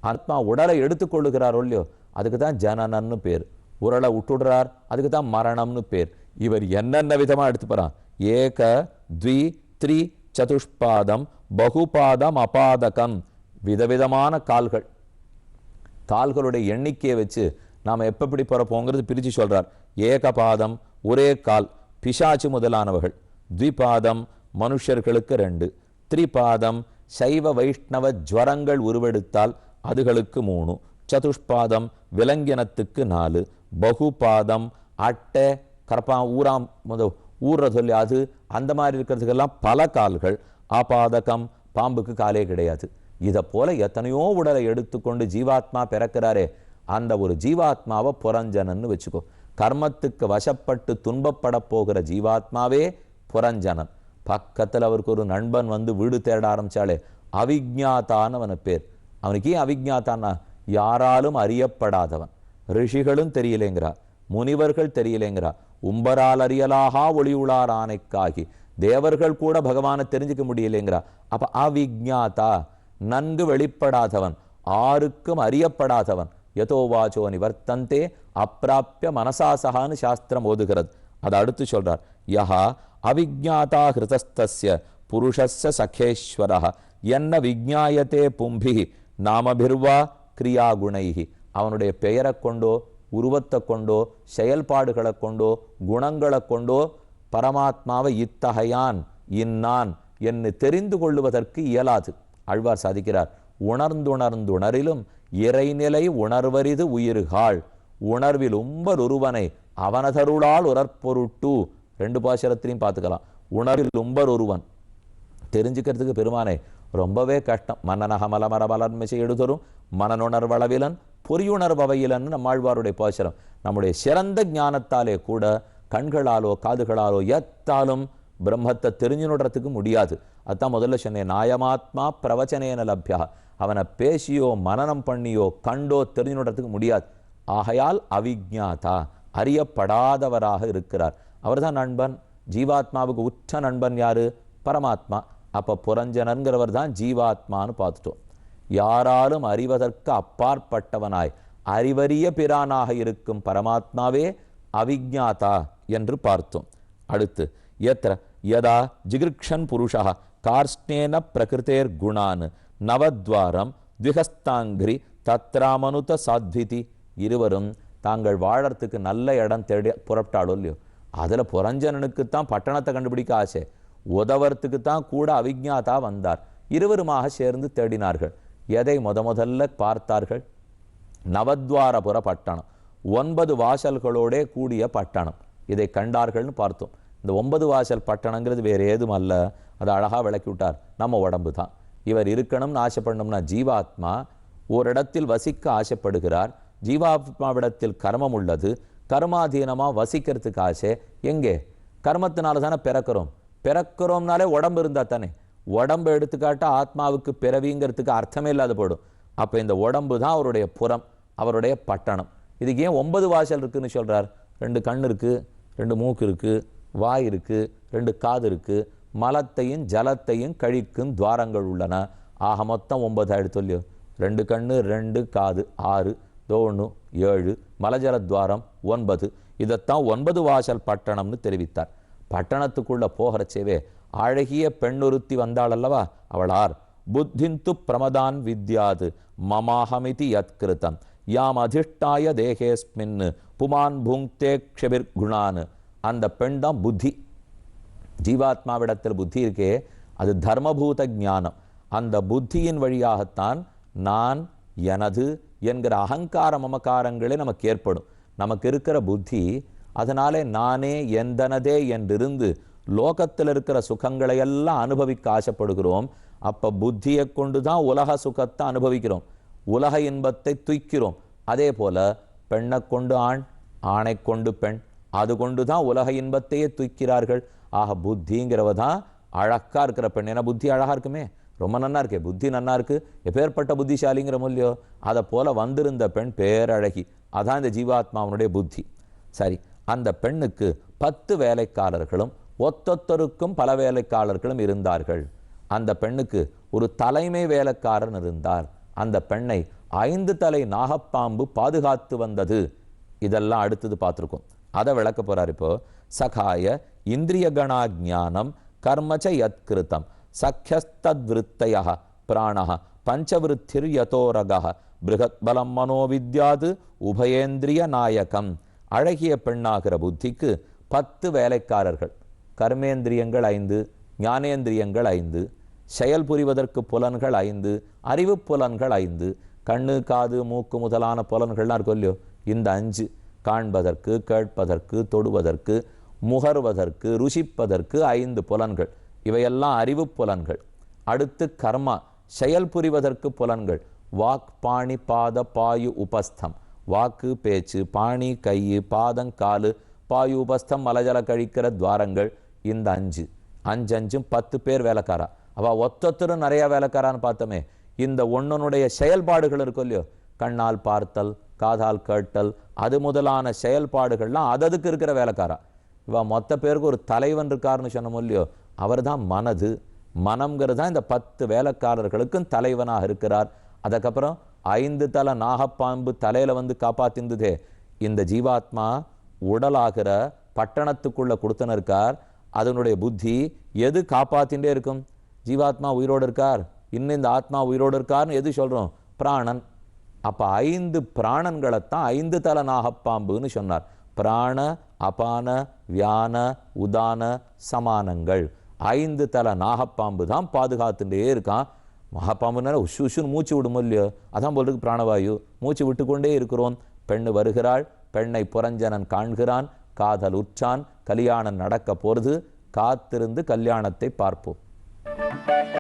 ஆத்மா உடலை எடுத்துக்கொள்ளுகிறாரோ இல்லையோ அதுக்கு தான் ஜனனன்னு பேர். உடலை விட்டுடுறார், அதுக்கு தான் மரணம்னு பேர். இவர் என்னென்ன விதமா எடுத்துப்பாரான், ஏக த்வி த்ரி சதுஷ்பாதம் பகுபாதம் அபாதகம், விதவிதமான கால்கள். கால்களுடைய எண்ணிக்கையை வச்சு நாம் எப்படி பிறப்போங்கிறது பிரித்து சொல்றார். ஏகபாதம் ஒரே கால் பிசாச்சு முதலானவர்கள், த்விபாதம் மனுஷர்களுக்கு 2, த்ரிபாதம் சைவ வைஷ்ணவ ஜுவரங்கள் உருவெடுத்தால் அதுகளுக்கு 3, சதுஷ்பாதம் விலங்கினத்துக்கு 4, பகுபாதம் அட்டை கரப்பா ஊராம் ஊர்ற சொல்லி அது அந்த மாதிரி இருக்கிறதுக்கெல்லாம் பல கால்கள். ஆபாதகம் பாம்புக்கு காலே கிடையாது. இதை போல எத்தனையோ உடலை எடுத்துக்கொண்டு ஜீவாத்மா பிறக்கிறாரே, அந்த ஒரு ஜீவாத்மாவை புரஞ்சனன்னு வச்சுக்கோ. கர்மத்துக்கு வசப்பட்டு துன்பப்பட போகிற ஜீவாத்மாவே புரஞ்சனன். பக்கத்தில் அவருக்கு ஒரு நண்பன் வந்து வீடு தேட ஆரம்பிச்சாலே அவிஜ்ஞாதான்னு அவன பேர். அவனுக்கு ஏன் அவிஜ்ஞாதான்னா, யாராலும் அறியப்படாதவன். ரிஷிகளும் தெரியலேங்கிறா, முனிவர்கள் தெரியலேங்கிறா, உம்பரால் அறியலாகா ஒளியுளார் ஆணைக்காகி தேவர்கள் கூட பகவானை தெரிஞ்சுக்க முடியலைங்கிறா. அப்ப அவிஜ்ஞாதா நன்கு வெளிப்படாதவன், ஆருக்கும் அறியப்படாதவன். யதோவாச்சோ நிவர்த்தந்தே அப்பிராப்பிய மனசாசகான்னு சாஸ்திரம் ஓதுகிறது. அதை அடுத்து சொல்றார், யஹா அவிஜ்ஞாதா ஹிருதஸ்தஸ்ய புருஷஸ்ய சகேஸ்வரஹ என்ன விஜ்ஞாயத்தே பும்பிஹி நாமபிர்வா கிரியாகுணைஹி. அவனுடைய பெயரை கொண்டோ உருவத்தை கொண்டோ செயல்பாடுகளை கொண்டோ குணங்களை கொண்டோ பரமாத்மாவை இத்தகையான் இன்னான் என்று தெரிந்து கொள்ளுவதற்கு இயலாது. ஆழ்வார் சாதிக்கிறார், உணர்ந்துணர்ந்துணரிலும் இறைநிலை உணர்வரிது உயிர்காள் உணர்வில் உம்பர் ஒருவனை அவனதருளால் உரற்பொருட்டு. 2 பாசுரத்திலையும் பார்த்துக்கலாம். உணர்வில் உம்பர் ஒருவன் தெரிஞ்சுக்கிறதுக்கு பெருமானை ரொம்பவே கஷ்டம். மன்னனகமல மரபலன்மிசை எடுதரும் மனனுணர்வளவிலன் பொறியுணர்வவையிலன்னு நம்மாழ்வாருடைய பாசுரம். நம்முடைய சிறந்த ஞானத்தாலே கூட கண்களாலோ காதுகளாலோ எத்தாலும் பிரம்மத்தை தெரிஞ்சுனுடுறதுக்கு முடியாது. அதுதான் முதல்ல சொன்னேன், நாயமாத்மா பிரவச்சனேன லப்யா. அவனை பேசியோ மனனம் பண்ணியோ கண்டோ தெரிஞ்சுனுடுறதுக்கு முடியாது. ஆகையால் அவிஜ்ஞாதா அறியப்படாதவராக இருக்கிறார். அவர்தான் நண்பன். ஜீவாத்மாவுக்கு உற்ற நண்பன் யாரு? பரமாத்மா. அப்ப புரஞ்சனன்கிறவர் தான் ஜீவாத்மான்னு பார்த்துட்டோம். யாராலும் அறிவதற்கு அப்பாற்பட்டவனாய் அறிவறிய பிரானாக இருக்கும் பரமாத்மாவே அவிஜ்ஞாதா என்று பார்த்தோம். அடுத்து எத்திர யதா ஜிகிருக்ஷன் புருஷா கார்ஷ்ணேன பிரகிருதேர் குணான் நவத்வாரம் த்விஹஸ்தாங்கிரி தத்ராமனுத சாத்விதி. இருவரும் தாங்கள் வாழறதுக்கு நல்ல இடம் தேடி புறப்பட்டாளோ இல்லையோ, அதில் புரஞ்சனனுக்குத்தான் பட்டணத்தை கண்டுபிடிக்க ஆசை, உதவறதுக்கு தான் கூட அவிஜ்ஞாதா வந்தார். இருவருமாக சேர்ந்து தேடினார்கள். எதை முதல்ல பார்த்தார்கள்? நவத்வாரபுர பட்டணம், 9 வாசல்களோட கூடிய பட்டணம். இதை கண்டார்கள்னு பார்த்தோம். இந்த 9 வாசல் பட்டணங்கிறது வேறு ஏதும் அல்ல. அதை அழகாக விளக்கி விட்டார். நம்ம உடம்பு தான். இவர் இருக்கணும்னு ஆசைப்படணும்னா ஜீவாத்மா ஒரு இடத்தில் வசிக்க ஆசைப்படுகிறார். ஜீவாத்மாவிடத்தில் கர்மம் உள்ளது. கர்மாதீனமாக வசிக்கிறதுக்கு ஆசை. எங்கே? கர்மத்தினால தானே பிறக்கிறோம்னாலே உடம்பு இருந்தால் தானே. உடம்பு எடுத்துக்காட்ட ஆத்மாவுக்கு பிறவிங்கிறதுக்கு அர்த்தமே இல்லாத போடும். அப்போ இந்த உடம்பு தான் அவருடைய புறம், அவருடைய பட்டணம். இதுக்கு ஏன் 9 வாசல் இருக்குன்னு சொல்கிறார்? 2 கண் இருக்குது, 2 மூக்கு இருக்குது, வாய் இருக்குது, 2 காது இருக்குது, மலத்தையும் ஜலத்தையும் கழிக்கும் துவாரங்கள் உள்ளன. ஆக மொத்தம் 9 ஆயிடுத்து இல்லையோ. 2 கண்ணு 2 காது 6, 1 7, மலஜலத்வாரம் 9. இதைத்தான் 9 வாசல் பட்டணம்னு தெரிவித்தார். பட்டணத்துக்குள்ள போகிறச்சேவே அழகிய பெண்ணொருத்தி வந்தாள் அல்லவா, அவளார் புத்திந்து பிரமதான் வித்யாது மமாஹமிதி யத்கிருதம் யாம் அதிஷ்டாய தேகேஸ்மின் புமான் புங்க்தே க்ஷபிர் குணான். அந்த பெண் தான் புத்தி. ஜீவாத்மாவிடத்தில் புத்தி இருக்கே, அது தர்மபூத ஞானம். அந்த புத்தியின் வழியாகத்தான் நான் எனது என்கிற அகங்கார மமக்காரங்களே நமக்கு ஏற்படும். நமக்கு இருக்கிற புத்தி, அதனாலே நானே எந்தனதே என்றிருந்து லோகத்தில் இருக்கிற சுகங்களை எல்லாம் அனுபவிக்க ஆசைப்படுகிறோம். அப்போ புத்தியை கொண்டு தான் உலக சுகத்தை அனுபவிக்கிறோம், உலக இன்பத்தை துய்க்கிறோம். அதே போல பெண்ணை கொண்டு ஆண், ஆணை கொண்டு பெண், அது கொண்டு தான் உலக இன்பத்தையே துய்க்கிறார்கள். ஆக புத்திங்கிறவ தான் அழகா இருக்கிற பெண். ஏன்னா புத்தி அழகா இருக்குமே, ரொம்ப நன்னா இருக்கே, புத்தி நன்னா இருக்கு, எப்பேற்பட்ட புத்திசாலிங்கிற மூலியோ. அதை போல வந்திருந்த பெண் பேரழகி, அதான் இந்த ஜீவாத்மாவனுடைய புத்தி. சரி, அந்த பெண்ணுக்கு 10 வேலைக்காரர்களும் ஒத்தொத்தருக்கும் பல வேலைக்காரர்களும் இருந்தார்கள். அந்த பெண்ணுக்கு ஒரு தலைமை வேலைக்காரன் இருந்தார். அந்த பெண்ணை 5 தலை நாகப்பாம்பு பாதுகாத்து வந்தது. இதெல்லாம் அடுத்தது பார்த்துருக்கோம். அதை விளக்க போறார் இப்போ. சகாய இந்திரிய கணா ஜானம் கர்மச்ச யத்கிருதம் சக்யஸ்தத்விருத்தய பிராணஹ பஞ்சவிருத்திர் யதோரகஹ பிருகத் பலம் மனோவித்யாது உபயேந்திரிய நாயகம். அழகிய பெண்ணாகிற புத்திக்கு 10 வேலைக்காரர்கள். கர்மேந்திரியங்கள் 5, ஞானேந்திரியங்கள் 5, செயல் புரிவதற்கு புலன்கள் 5, அறிவு புலன்கள் 5, கண்ணு காது மூக்கு முதலான புலன்கள்லாம் இருக்கும் இல்லையோ, இந்த 5 காண்பதற்கு, கேட்பதற்கு, தொடுவதற்கு, முகர்வதற்கு, ருசிப்பதற்கு 5 புலன்கள். இவையெல்லாம் அறிவு புலன்கள். அடுத்து கர்மா, செயல் புரிவதற்கு புலன்கள். வாக் பாணி பாத பாயு உபஸ்தம். வாக்கு பேச்சு, பாணி கை, பாதம் காலு, பாயு உபஸ்தம் மலஜல கழிக்கிற துவாரங்கள். இந்த 5 5 10 பேர் வேலைக்காரா. அவள் ஒத்தொத்தரும் நிறையா வேலைக்காரான்னு பார்த்தோமே. இந்த ஒன்னனுடைய செயல்பாடுகள் இருக்கும் இல்லையோ, கண்ணால் பார்த்தல், காதால் கேட்டல், அது முதலான செயல்பாடுகள்லாம் அதுக்கு இருக்கிற வேலைக்காரா. இவ மொத்த பேருக்கு ஒரு தலைவன் இருக்காருன்னு சொன்னோம் இல்லையோ, அவர் தான் மனது. மனம்ங்கிறது தான் இந்த 10 வேலைக்காரர்களுக்கும் தலைவனாக இருக்கிறார். அதுக்கப்புறம் 5 தலை நாகப்பாம்பு தலையில வந்து காப்பாத்திருந்ததே, இந்த ஜீவாத்மா உடலாகிற பட்டணத்துக்குள்ள கொடுத்தன இருக்கார். அதனுடைய புத்தி எது காப்பாத்தின்றே இருக்கும்? ஜீவாத்மா உயிரோடு இருக்கார், இன்னும் இந்த ஆத்மா உயிரோடு இருக்கார்னு எது சொல்றோம்? பிராணன். அப்ப 5 பிராணன்களைத்தான் 5 தலை நாகப்பாம்புன்னு சொன்னார். பிராண அபான வியான உதான சமானங்கள். 5 தலை நாகப்பாம்பு தான் பாதுகாத்துட்டே இருக்கான். மகாபாம்புனால உஷுன்னு மூச்சு விடும் இல்லையோ, அதான் போலுக்கு பிராணவாயு. மூச்சு விட்டு கொண்டே இருக்கிறோம். பெண்ணு வருகிறாள், பெண்ணை புரஞ்சனன் காண்கிறான், காதல் உற்றான், கல்யாணம் நடக்க போறது. காத்திருந்து கல்யாணத்தை பார்ப்போம்.